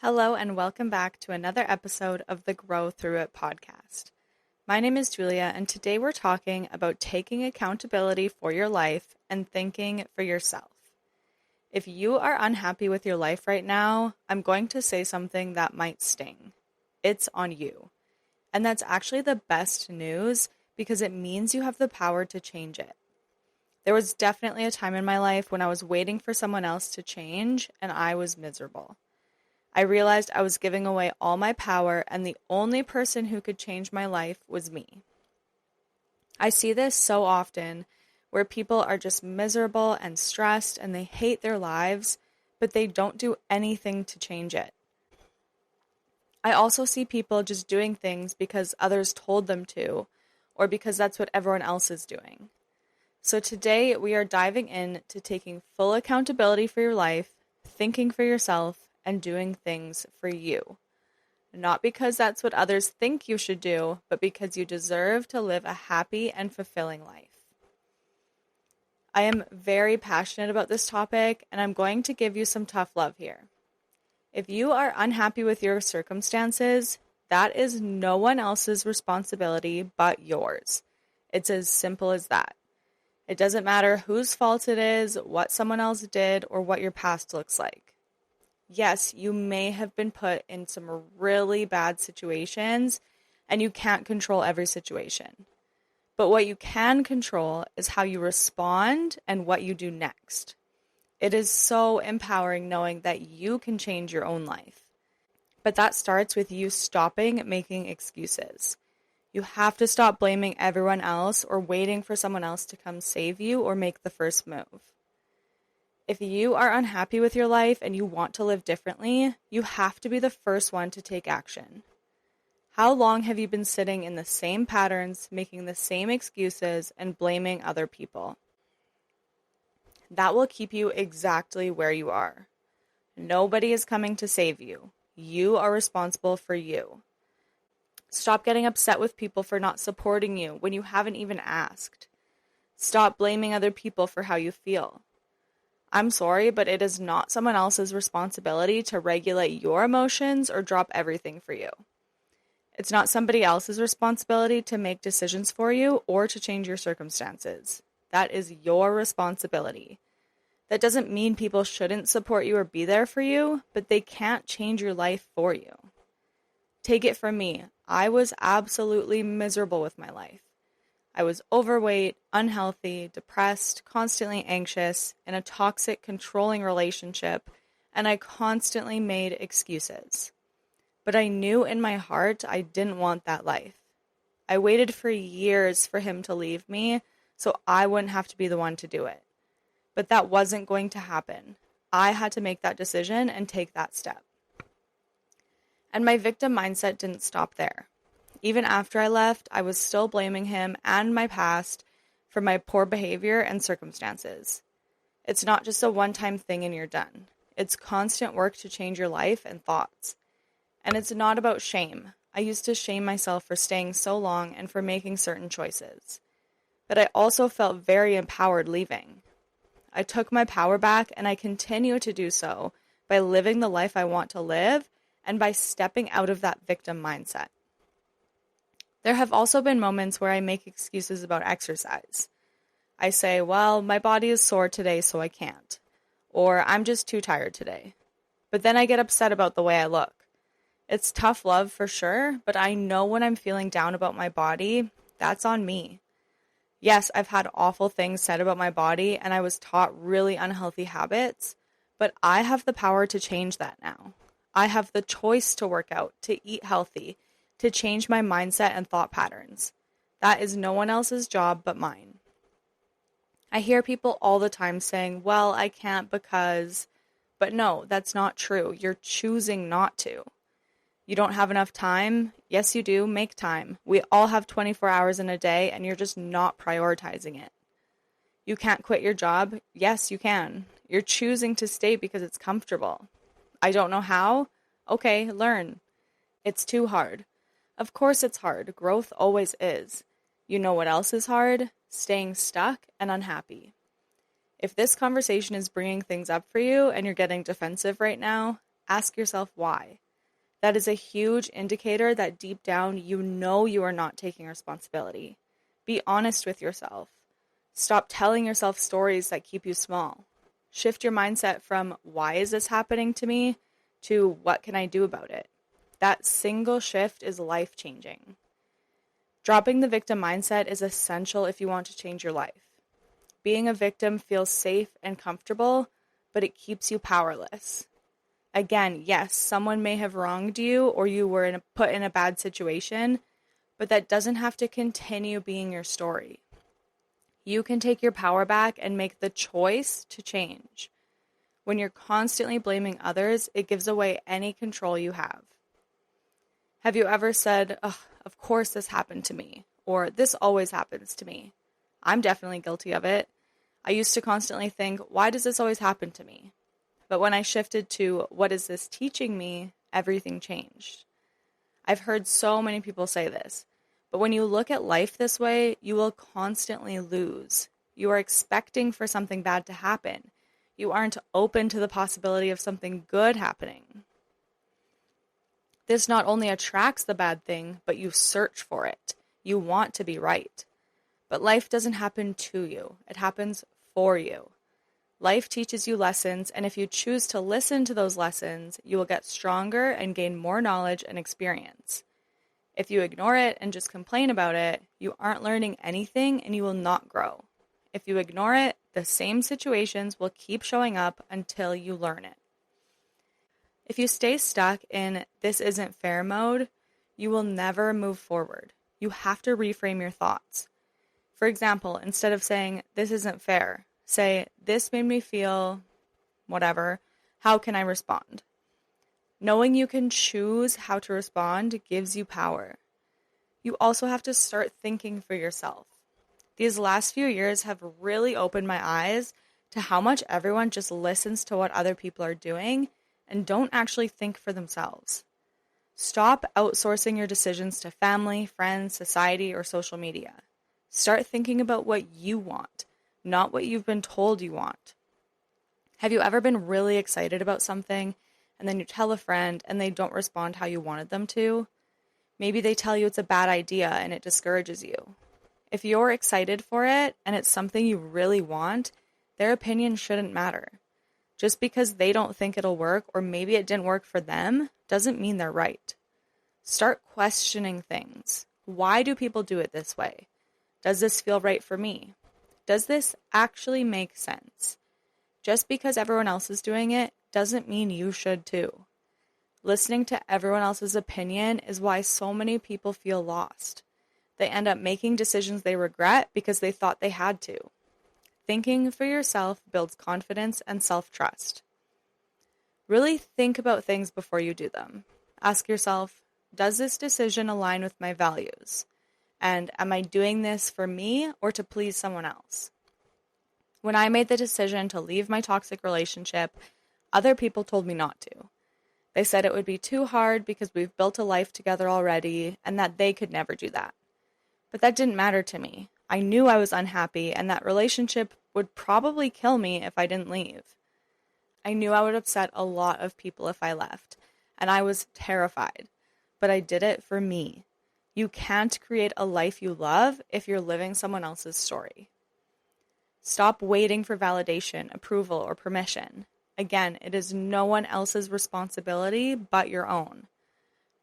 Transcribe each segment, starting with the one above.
Hello, and welcome back to another episode of the Grow Through It podcast. My name is Julia, and today we're talking about taking accountability for your life and thinking for yourself. If you are unhappy with your life right now, I'm going to say something that might sting. It's on you. And that's actually the best news because it means you have the power to change it. There was definitely a time in my life when I was waiting for someone else to change, and I was miserable. I realized I was giving away all my power, and the only person who could change my life was me. I see this so often where people are just miserable and stressed and they hate their lives, but they don't do anything to change it. I also see people just doing things because others told them to, or because that's what everyone else is doing. So today we are diving in to taking full accountability for your life, thinking for yourself, and doing things for you. Not because that's what others think you should do, but because you deserve to live a happy and fulfilling life. I am very passionate about this topic, and I'm going to give you some tough love here. If you are unhappy with your circumstances, that is no one else's responsibility but yours. It's as simple as that. It doesn't matter whose fault it is, what someone else did, or what your past looks like. Yes, you may have been put in some really bad situations, and you can't control every situation. But what you can control is how you respond and what you do next. It is so empowering knowing that you can change your own life. But that starts with you stopping making excuses. You have to stop blaming everyone else or waiting for someone else to come save you or make the first move. If you are unhappy with your life and you want to live differently, you have to be the first one to take action. How long have you been sitting in the same patterns, making the same excuses, and blaming other people? That will keep you exactly where you are. Nobody is coming to save you. You are responsible for you. Stop getting upset with people for not supporting you when you haven't even asked. Stop blaming other people for how you feel. I'm sorry, but it is not someone else's responsibility to regulate your emotions or drop everything for you. It's not somebody else's responsibility to make decisions for you or to change your circumstances. That is your responsibility. That doesn't mean people shouldn't support you or be there for you, but they can't change your life for you. Take it from me, I was absolutely miserable with my life. I was overweight, unhealthy, depressed, constantly anxious, in a toxic, controlling relationship, and I constantly made excuses. But I knew in my heart I didn't want that life. I waited for years for him to leave me so I wouldn't have to be the one to do it. But that wasn't going to happen. I had to make that decision and take that step. And my victim mindset didn't stop there. Even after I left, I was still blaming him and my past for my poor behavior and circumstances. It's not just a one-time thing and you're done. It's constant work to change your life and thoughts. And it's not about shame. I used to shame myself for staying so long and for making certain choices. But I also felt very empowered leaving. I took my power back and I continue to do so by living the life I want to live and by stepping out of that victim mindset. There have also been moments where I make excuses about exercise. I say, well, my body is sore today, so I can't. Or I'm just too tired today. But then I get upset about the way I look. It's tough love for sure, but I know when I'm feeling down about my body, that's on me. Yes, I've had awful things said about my body, and I was taught really unhealthy habits, but I have the power to change that now. I have the choice to work out, to eat healthy, to change my mindset and thought patterns. That is no one else's job but mine. I hear people all the time saying, well, I can't because, but no, that's not true. You're choosing not to. You don't have enough time? Yes, you do. Make time. We all have 24 hours in a day and you're just not prioritizing it. You can't quit your job? Yes, you can. You're choosing to stay because it's comfortable. I don't know how? Okay, learn. It's too hard. Of course it's hard. Growth always is. You know what else is hard? Staying stuck and unhappy. If this conversation is bringing things up for you and you're getting defensive right now, ask yourself why. That is a huge indicator that deep down you know you are not taking responsibility. Be honest with yourself. Stop telling yourself stories that keep you small. Shift your mindset from why is this happening to me to what can I do about it. That single shift is life-changing. Dropping the victim mindset is essential if you want to change your life. Being a victim feels safe and comfortable, but it keeps you powerless. Again, yes, someone may have wronged you or you were put in a bad situation, but that doesn't have to continue being your story. You can take your power back and make the choice to change. When you're constantly blaming others, it gives away any control you have. Have you ever said, "Oh, of course this happened to me," or "this always happens to me"? I'm definitely guilty of it. I used to constantly think, why does this always happen to me? But when I shifted to, what is this teaching me, everything changed. I've heard so many people say this, but when you look at life this way, you will constantly lose. You are expecting for something bad to happen. You aren't open to the possibility of something good happening. This not only attracts the bad thing, but you search for it. You want to be right. But life doesn't happen to you. It happens for you. Life teaches you lessons, and if you choose to listen to those lessons, you will get stronger and gain more knowledge and experience. If you ignore it and just complain about it, you aren't learning anything and you will not grow. If you ignore it, the same situations will keep showing up until you learn it. If you stay stuck in "this isn't fair" mode, you will never move forward. You have to reframe your thoughts. For example, instead of saying, "this isn't fair," say, "this made me feel whatever. How can I respond?" Knowing you can choose how to respond gives you power. You also have to start thinking for yourself. These last few years have really opened my eyes to how much everyone just listens to what other people are doing and don't actually think for themselves. Stop outsourcing your decisions to family, friends, society, or social media. Start thinking about what you want, not what you've been told you want. Have you ever been really excited about something and then you tell a friend and they don't respond how you wanted them to? Maybe they tell you it's a bad idea and it discourages you. If you're excited for it and it's something you really want, their opinion shouldn't matter. Just because they don't think it'll work or maybe it didn't work for them doesn't mean they're right. Start questioning things. Why do people do it this way? Does this feel right for me? Does this actually make sense? Just because everyone else is doing it doesn't mean you should too. Listening to everyone else's opinion is why so many people feel lost. They end up making decisions they regret because they thought they had to. Thinking for yourself builds confidence and self-trust. Really think about things before you do them. Ask yourself, does this decision align with my values? And am I doing this for me or to please someone else? When I made the decision to leave my toxic relationship, other people told me not to. They said it would be too hard because we've built a life together already and that they could never do that. But that didn't matter to me. I knew I was unhappy and that relationship would probably kill me if I didn't leave. I knew I would upset a lot of people if I left, and I was terrified. But I did it for me. You can't create a life you love if you're living someone else's story. Stop waiting for validation, approval, or permission. Again, it is no one else's responsibility but your own.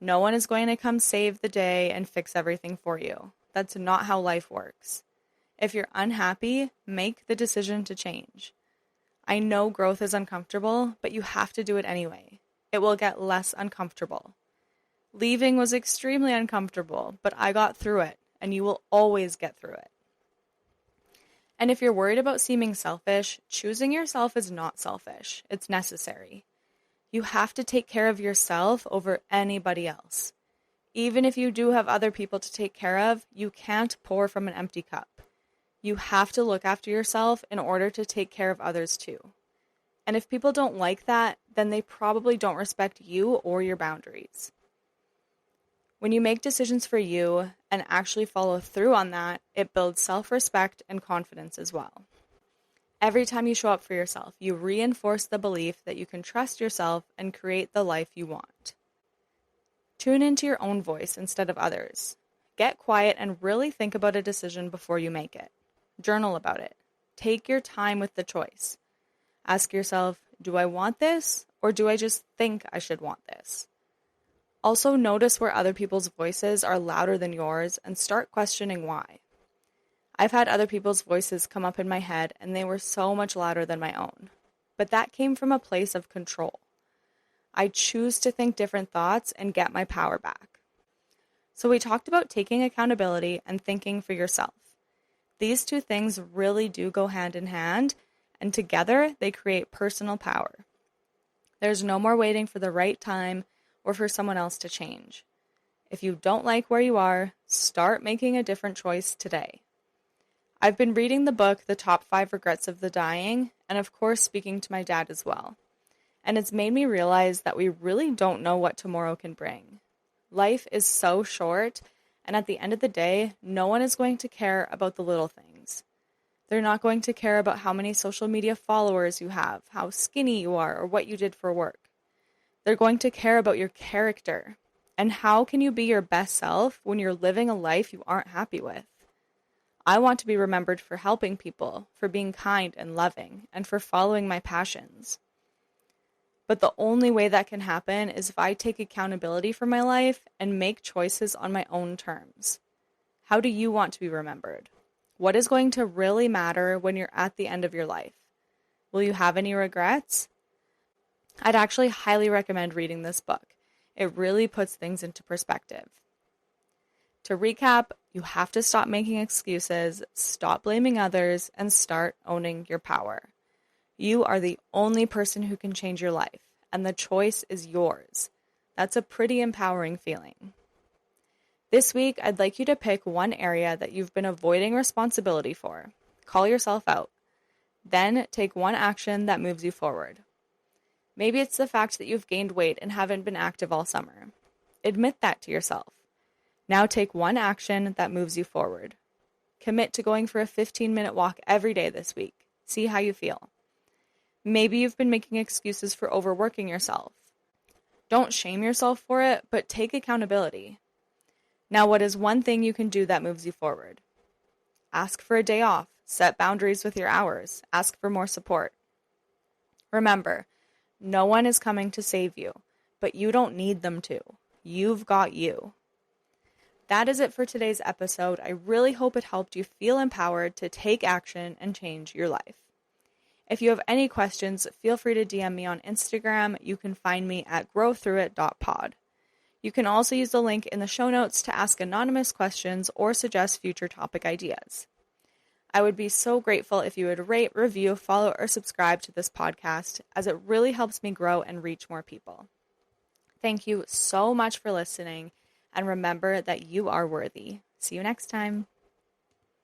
No one is going to come save the day and fix everything for you. That's not how life works. If you're unhappy, make the decision to change. I know growth is uncomfortable, but you have to do it anyway. It will get less uncomfortable. Leaving was extremely uncomfortable, but I got through it, and you will always get through it. And if you're worried about seeming selfish, choosing yourself is not selfish. It's necessary. You have to take care of yourself over anybody else. Even if you do have other people to take care of, you can't pour from an empty cup. You have to look after yourself in order to take care of others too. And if people don't like that, then they probably don't respect you or your boundaries. When you make decisions for you and actually follow through on that, it builds self-respect and confidence as well. Every time you show up for yourself, you reinforce the belief that you can trust yourself and create the life you want. Tune into your own voice instead of others. Get quiet and really think about a decision before you make it. Journal about it. Take your time with the choice. Ask yourself, do I want this, or do I just think I should want this? Also, notice where other people's voices are louder than yours and start questioning why. I've had other people's voices come up in my head and they were so much louder than my own. But that came from a place of control. I choose to think different thoughts and get my power back. So we talked about taking accountability and thinking for yourself. These two things really do go hand in hand, and together they create personal power. There's no more waiting for the right time or for someone else to change. If you don't like where you are, start making a different choice today. I've been reading the book, The Top 5 Regrets of the Dying, and of course speaking to my dad as well. And it's made me realize that we really don't know what tomorrow can bring. Life is so short, and at the end of the day, no one is going to care about the little things. They're not going to care about how many social media followers you have, how skinny you are, or what you did for work. They're going to care about your character. And how can you be your best self when you're living a life you aren't happy with? I want to be remembered for helping people, for being kind and loving, and for following my passions. But the only way that can happen is if I take accountability for my life and make choices on my own terms. How do you want to be remembered? What is going to really matter when you're at the end of your life? Will you have any regrets? I'd actually highly recommend reading this book. It really puts things into perspective. To recap, you have to stop making excuses, stop blaming others, and start owning your power. You are the only person who can change your life, and the choice is yours. That's a pretty empowering feeling. This week, I'd like you to pick one area that you've been avoiding responsibility for. Call yourself out. Then take one action that moves you forward. Maybe it's the fact that you've gained weight and haven't been active all summer. Admit that to yourself. Now take one action that moves you forward. Commit to going for a 15-minute walk every day this week. See how you feel. Maybe you've been making excuses for overworking yourself. Don't shame yourself for it, but take accountability. Now, what is one thing you can do that moves you forward? Ask for a day off. Set boundaries with your hours. Ask for more support. Remember, no one is coming to save you, but you don't need them to. You've got you. That is it for today's episode. I really hope it helped you feel empowered to take action and change your life. If you have any questions, feel free to DM me on Instagram. You can find me at growthroughit.pod. You can also use the link in the show notes to ask anonymous questions or suggest future topic ideas. I would be so grateful if you would rate, review, follow, or subscribe to this podcast, as it really helps me grow and reach more people. Thank you so much for listening, and remember that you are worthy. See you next time.